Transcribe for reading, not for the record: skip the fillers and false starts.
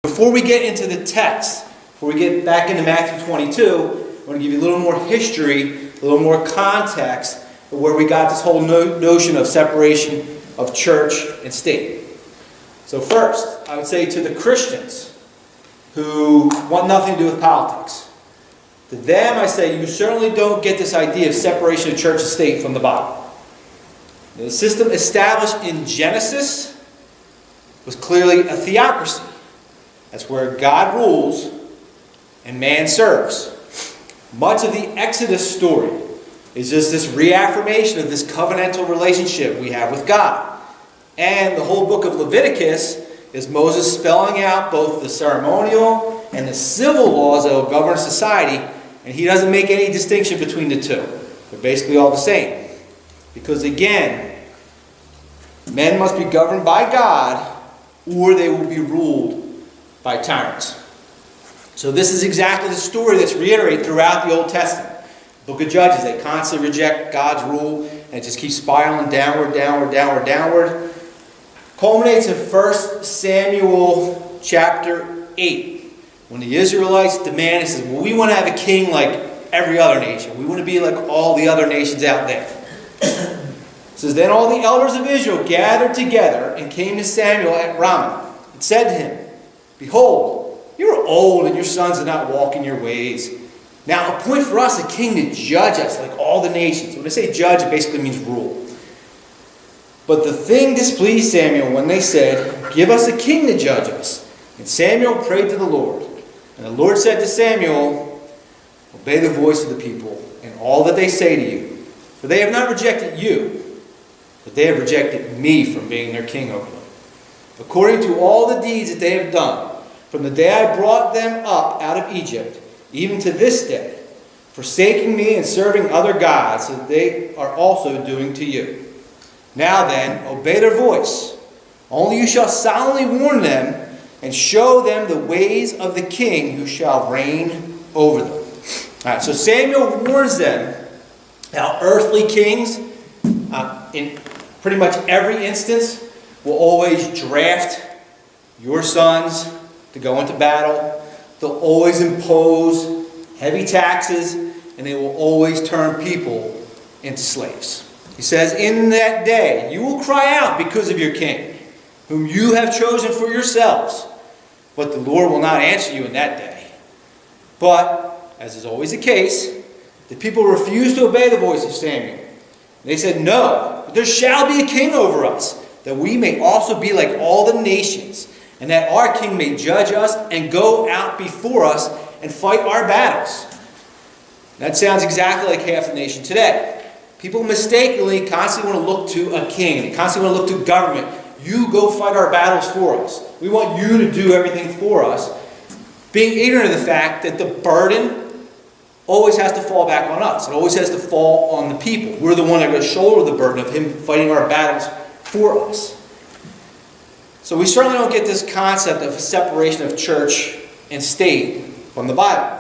Before we get into the text, before we get back into Matthew 22, I want to give you a little more history, a little more context of where we got this whole notion of separation of church and state. So first, I would say to the Christians who want nothing to do with politics, to them I say you certainly don't get this idea of separation of church and state from the Bible. The system established in Genesis was clearly a theocracy. That's where God rules and man serves. Much of the Exodus story is just this reaffirmation of this covenantal relationship we have with God. And the whole book of Leviticus is Moses spelling out both the ceremonial and the civil laws that will govern society, and he doesn't make any distinction between the two. They're basically all the same. Because again, men must be governed by God or they will be ruled by tyrants. So this is exactly the story that's reiterated throughout the Old Testament. The book of Judges, they constantly reject God's rule, and it just keeps spiraling downward, downward, downward, downward. Culminates in 1 Samuel chapter 8, when the Israelites demand, it says, well, we want to have a king like every other nation. We want to be like all the other nations out there. It says, then all the elders of Israel gathered together and came to Samuel at Ramah and said to him, behold, you are old and your sons are not walking your ways. Now appoint for us a king to judge us like all the nations. When I say judge, it basically means rule. But the thing displeased Samuel when they said, give us a king to judge us. And Samuel prayed to the Lord. And the Lord said to Samuel, obey the voice of the people and all that they say to you. For they have not rejected you, but they have rejected me from being their king over them. According to all the deeds that they have done, from the day I brought them up out of Egypt, even to this day, forsaking me and serving other gods, that they are also doing to you. Now then, obey their voice. Only you shall solemnly warn them and show them the ways of the king who shall reign over them. All right, so Samuel warns them how earthly kings, in pretty much every instance, will always draft your sons to go into battle. They'll always impose heavy taxes, and they will always turn people into slaves. He says, in that day you will cry out because of your king, whom you have chosen for yourselves. But the Lord will not answer you in that day. But, as is always the case, the people refused to obey the voice of Samuel. They said, no, but there shall be a king over us, that we may also be like all the nations, and that our king may judge us and go out before us and fight our battles. That sounds exactly like half the nation today. People mistakenly constantly want to look to a king. They constantly want to look to government. You go fight our battles for us. We want you to do everything for us. Being ignorant of the fact that the burden always has to fall back on us. It always has to fall on the people. We're the one that goes shoulder the burden of him fighting our battles for us. So we certainly don't get this concept of separation of church and state from the Bible.